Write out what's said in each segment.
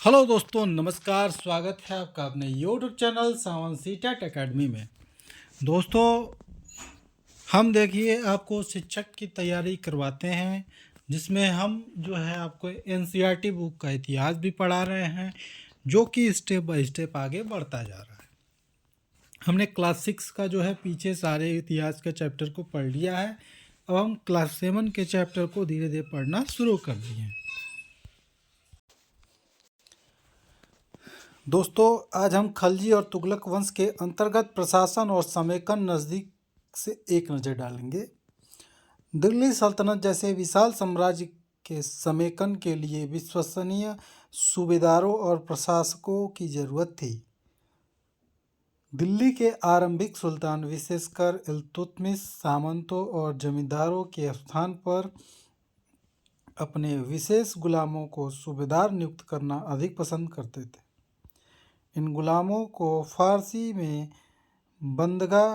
Hello दोस्तों, नमस्कार। स्वागत है आपका अपने यूट्यूब चैनल सावन सीटेट एकेडमी में। दोस्तों, हम देखिए आपको शिक्षक की तैयारी करवाते हैं, जिसमें हम जो है आपको एनसीईआरटी बुक का इतिहास भी पढ़ा रहे हैं, जो कि स्टेप बाय स्टेप आगे बढ़ता जा रहा है। हमने क्लास 6 का जो है पीछे सारे इतिहास के चैप्टर को पढ़ लिया है। अब हम क्लास 7 के चैप्टर को धीरे धीरे पढ़ना शुरू कर दिए हैं। दोस्तों, आज हम खलजी और तुगलक वंश के अंतर्गत प्रशासन और समेकन नज़दीक से एक नज़र डालेंगे। दिल्ली सल्तनत जैसे विशाल साम्राज्य के समेकन के लिए विश्वसनीय सूबेदारों और प्रशासकों की जरूरत थी। दिल्ली के आरंभिक सुल्तान, विशेषकर इल्तुतमिश, सामंतों और जमींदारों के स्थान पर अपने विशेष गुलामों को सूबेदार नियुक्त करना अधिक पसंद करते थे। इन गुलामों को फारसी में बंदगा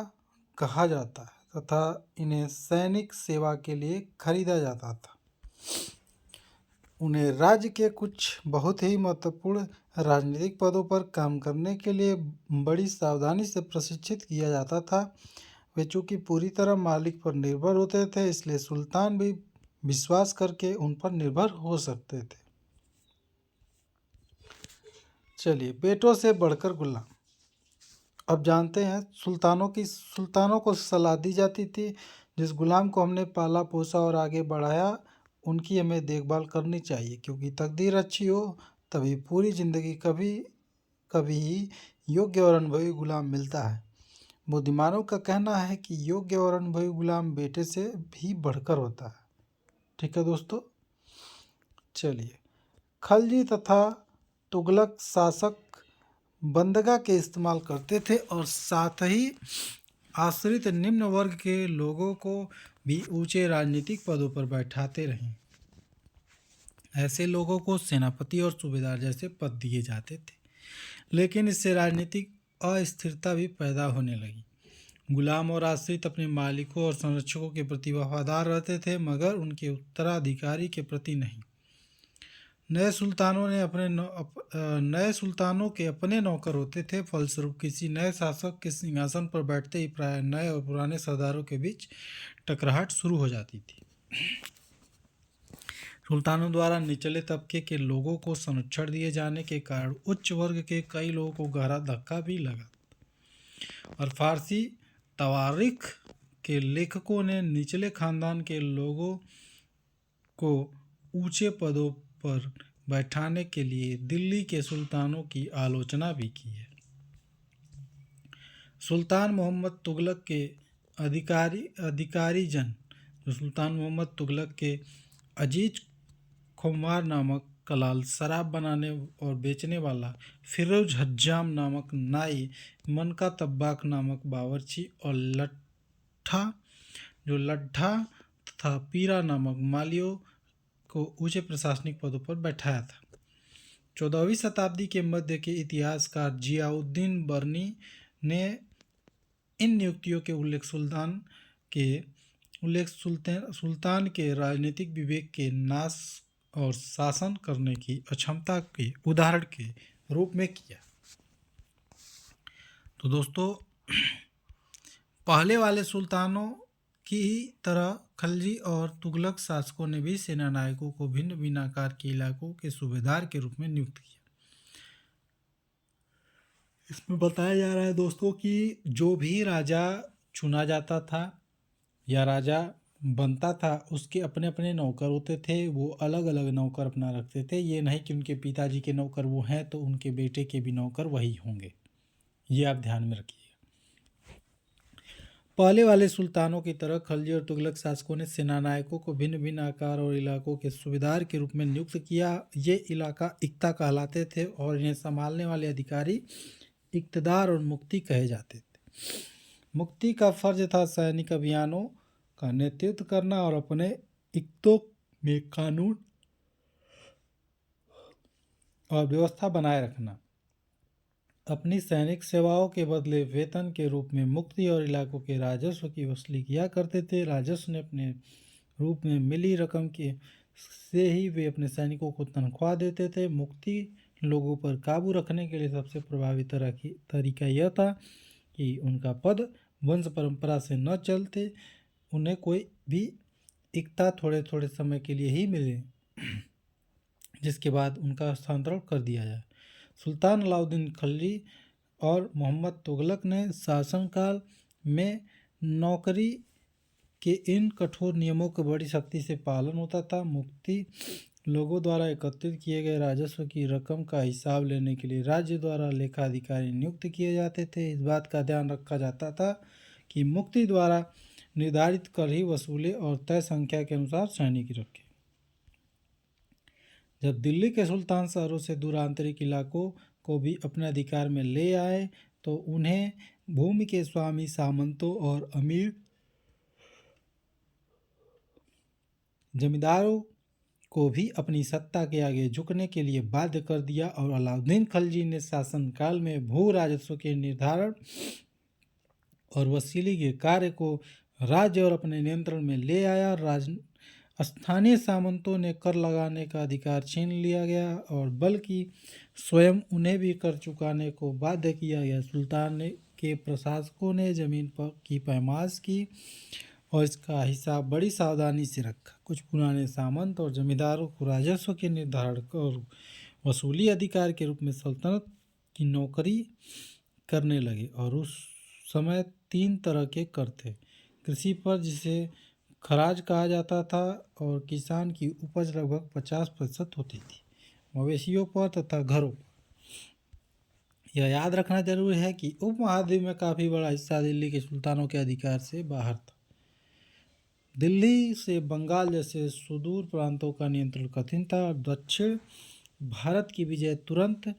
कहा जाता है तथा इन्हें सैनिक सेवा के लिए खरीदा जाता था। उन्हें राज्य के कुछ बहुत ही महत्वपूर्ण राजनीतिक पदों पर काम करने के लिए बड़ी सावधानी से प्रशिक्षित किया जाता था। वे चूँकि पूरी तरह मालिक पर निर्भर होते थे, इसलिए सुल्तान भी विश्वास करके उन पर निर्भर हो सकते थे। चलिए, बेटों से बढ़कर गुलाम। अब जानते हैं, सुल्तानों को सलाह दी जाती थी, जिस गुलाम को हमने पाला पोसा और आगे बढ़ाया, उनकी हमें देखभाल करनी चाहिए, क्योंकि तकदीर अच्छी हो तभी पूरी ज़िंदगी कभी कभी ही योग्य और अनुभवी गुलाम मिलता है। बुद्धिमानों का कहना है कि योग्य और अनुभवी गुलाम बेटे से भी बढ़कर होता है। ठीक है दोस्तों, चलिए। खलजी तथा तुगलक शासक बंदगा के इस्तेमाल करते थे और साथ ही आश्रित निम्न वर्ग के लोगों को भी ऊंचे राजनीतिक पदों पर बैठाते रहे। ऐसे लोगों को सेनापति और सूबेदार जैसे पद दिए जाते थे, लेकिन इससे राजनीतिक अस्थिरता भी पैदा होने लगी। गुलाम और आश्रित अपने मालिकों और संरक्षकों के प्रति वफादार रहते थे, मगर उनके उत्तराधिकारी के प्रति नहीं। नए सुल्तानों के अपने नौकर होते थे। फलस्वरूप किसी नए शासक के सिंहासन पर बैठते ही प्राय नए और पुराने सरदारों के बीच टकराहट शुरू हो जाती थी। सुल्तानों द्वारा निचले तबके के लोगों को संरक्षण दिए जाने के कारण उच्च वर्ग के कई लोगों को गहरा धक्का भी लगा, और फारसी तवारीख के लेखकों ने निचले खानदान के लोगों को ऊंचे पदों पर बैठाने के लिए दिल्ली के सुल्तानों की आलोचना भी की है। सुल्तान मोहम्मद तुगलक के अधिकारीजन, जो सुल्तान मोहम्मद तुगलक के अजीज खुमार नामक कलाल, शराब बनाने और बेचने वाला, फिरोज हज्जाम नामक नाई, मनका तब्बाक नामक बावर्ची और लट्ठा तथा पीरा नामक मालियों को ऊंचे प्रशासनिक पदों पर बैठाया था। 14वीं शताब्दी के मध्य के इतिहासकार जियाउद्दीन बर्नी ने इन नियुक्तियों के उल्लेख सुल्तान के राजनीतिक विवेक के नाश और शासन करने की अक्षमता के उदाहरण के रूप में किया। तो दोस्तों, पहले वाले सुल्तानों की ही तरह खलजी और तुगलक शासकों ने भी सेना नायकों को भिन्न भिन्न आकार के इलाकों के सूबेदार के रूप में नियुक्त किया। इसमें बताया जा रहा है दोस्तों कि जो भी राजा चुना जाता था या राजा बनता था, उसके अपने अपने नौकर होते थे। वो अलग अलग नौकर अपना रखते थे। ये नहीं कि उनके पिताजी के नौकर वो हैं तो उनके बेटे के भी नौकर वही होंगे। ये आप ध्यान में रखिए। पहले वाले सुल्तानों की तरह खलजी और तुगलक शासकों ने सेनानायकों को भिन्न भिन्न आकार और इलाकों के सूबेदार के रूप में नियुक्त किया। ये इलाका इक्ता कहलाते थे और इन्हें संभालने वाले अधिकारी इक्तदार और मुक्ति कहे जाते थे। मुक्ति का फर्ज था सैनिक अभियानों का नेतृत्व करना और अपने इक्तों में कानून और व्यवस्था बनाए रखना। अपनी सैनिक सेवाओं के बदले वेतन के रूप में मुक्ति और इलाकों के राजस्व की वसूली किया करते थे। राजस्व ने अपने रूप में मिली रकम के से ही वे अपने सैनिकों को तनख्वाह देते थे। मुक्ति लोगों पर काबू रखने के लिए सबसे प्रभावी तरीका यह था कि उनका पद वंश परंपरा से न चलते उन्हें कोई भी इक्ता थोड़े थोड़े समय के लिए ही मिले, जिसके बाद उनका हस्तांतरण कर दिया जाए। सुल्तान अलाउद्दीन खिलजी और मोहम्मद तुगलक ने शासनकाल में नौकरी के इन कठोर नियमों का बड़ी सख्ती से पालन होता था। मुफ्ती लोगों द्वारा एकत्रित किए गए राजस्व की रकम का हिसाब लेने के लिए राज्य द्वारा लेखा अधिकारी नियुक्त किए जाते थे। इस बात का ध्यान रखा जाता था कि मुफ्ती द्वारा निर्धारित कर ही वसूले और तय संख्या के अनुसार सैनिक रखे। जब दिल्ली के सुल्तान शहरों से दूर आंतरिक इलाकों को भी अपने अधिकार में ले आए तो उन्हें भूमि के स्वामी, सामंतों और अमीर जमींदारों को भी अपनी सत्ता के आगे झुकने के लिए बाध्य कर दिया। और अलाउद्दीन खिलजी ने शासनकाल में भू राजस्व के निर्धारण और वसूली के कार्य को राज्य और अपने नियंत्रण में ले आया। स्थानीय सामंतों ने कर लगाने का अधिकार छीन लिया गया और बल्कि स्वयं उन्हें भी कर चुकाने को बाध्य किया गया। सुल्तान के प्रशासकों ने जमीन पर की पैमाइश की और इसका हिसाब बड़ी सावधानी से रखा। कुछ पुराने सामंत और जमींदारों को राजस्व के निर्धारण और वसूली अधिकार के रूप में सल्तनत की नौकरी करने लगे। और उस समय 3 तरह के कर थे: कृषि पर, जिसे खराज कहा जाता था और किसान की उपज लगभग 50% होती थी, मवेशियों पर तथा घरों पर। यह याद रखना जरूरी है कि उपमहाद्वीप में काफ़ी बड़ा हिस्सा दिल्ली के सुल्तानों के अधिकार से बाहर था। दिल्ली से बंगाल जैसे सुदूर प्रांतों का नियंत्रण कठिन था और दक्षिण भारत की विजय तुरंत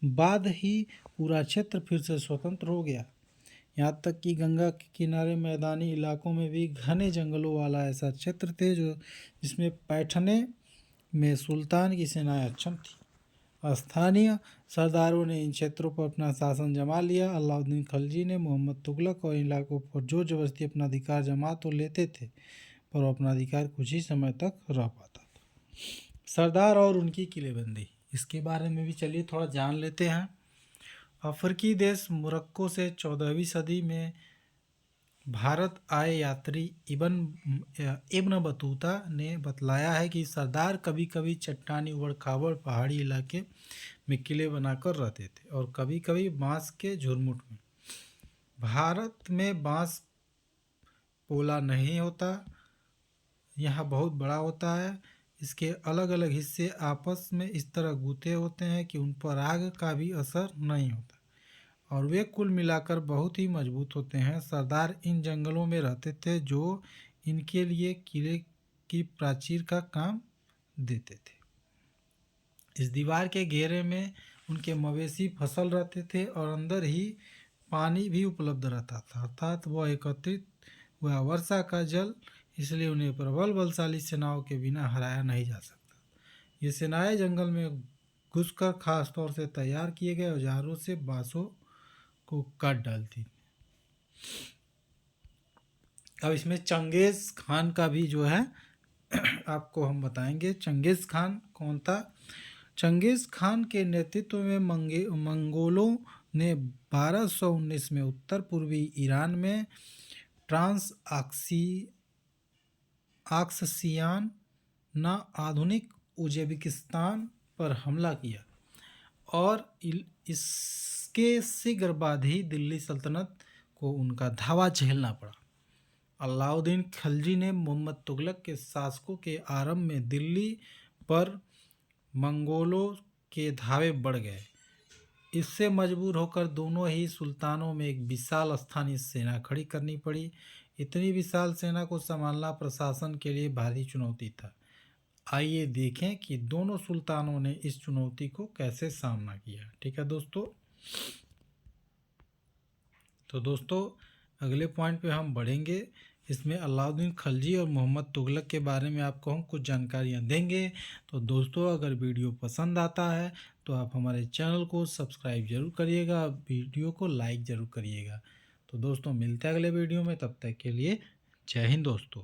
बाद ही पूरा क्षेत्र फिर से स्वतंत्र हो गया। यहाँ तक कि गंगा के किनारे मैदानी इलाकों में भी घने जंगलों वाला ऐसा क्षेत्र थे जिसमें पैठने में सुल्तान की सेनाएं अक्षम थी। स्थानीय सरदारों ने इन क्षेत्रों पर अपना शासन जमा लिया। अलाउद्दीन खिलजी ने मोहम्मद तुगलक और इलाकों पर जोर जबरदस्ती अपना अधिकार जमा तो लेते थे, पर वो अपना अधिकार कुछ ही समय तक रह पाता था। सरदार और उनकी किलेबंदी, इसके बारे में भी चलिए थोड़ा जान लेते हैं। अफ्रीकी देश मोरक्को से 14वीं सदी में भारत आए यात्री इब्न बतूता ने बतलाया है कि सरदार कभी कभी चट्टानी उबड़ खाबड़ पहाड़ी इलाके में किले बनाकर रहते थे और कभी कभी बांस के झुरमुट में। भारत में बांस पोला नहीं होता, यहाँ बहुत बड़ा होता है। इसके अलग अलग हिस्से आपस में इस तरह गूंथे होते हैं कि उन पर आग का भी असर नहीं होता और वे कुल मिलाकर बहुत ही मजबूत होते हैं। सरदार इन जंगलों में रहते थे जो इनके लिए किले की प्राचीर का काम देते थे। इस दीवार के घेरे में उनके मवेशी फसल रहते थे और अंदर ही पानी भी उपलब्ध रहता था, अर्थात वह एकत्रित हुआ वर्षा का जल, इसलिए उन्हें प्रबल बलशाली सेनाओं के बिना हराया नहीं जा सकता। ये सेनाएं जंगल में घुसकर खास तौर से तैयार किए गए औजारों से बांसों को काट डालती। अब इसमें चंगेज़ खान का भी जो है आपको हम बताएंगे। चंगेज़ खान कौन था? चंगेज़ खान के नेतृत्व में मंगोलों ने 1219 में उत्तर पूर्वी ईरान में ट्रांस ऑक्सियान ना आधुनिक उज़्बेकिस्तान पर हमला किया और इसके शीघ्र बाद ही दिल्ली सल्तनत को उनका धावा झेलना पड़ा। अलाउद्दीन खिलजी ने मोहम्मद तुगलक के शासकों के आरंभ में दिल्ली पर मंगोलों के धावे बढ़ गए। इससे मजबूर होकर दोनों ही सुल्तानों में एक विशाल स्थानीय सेना खड़ी करनी पड़ी। इतनी विशाल सेना को संभालना प्रशासन के लिए भारी चुनौती था। आइए देखें कि दोनों सुल्तानों ने इस चुनौती को कैसे सामना किया। ठीक है दोस्तों, तो दोस्तों अगले पॉइंट पे हम बढ़ेंगे। इसमें अलाउद्दीन खिलजी और मोहम्मद तुगलक के बारे में आपको हम कुछ जानकारियाँ देंगे। तो दोस्तों अगर वीडियो पसंद आता है तो आप हमारे चैनल को सब्सक्राइब जरूर करिएगा, वीडियो को लाइक ज़रूर करिएगा। तो दोस्तों मिलते हैं अगले वीडियो में, तब तक के लिए जय हिंद दोस्तों।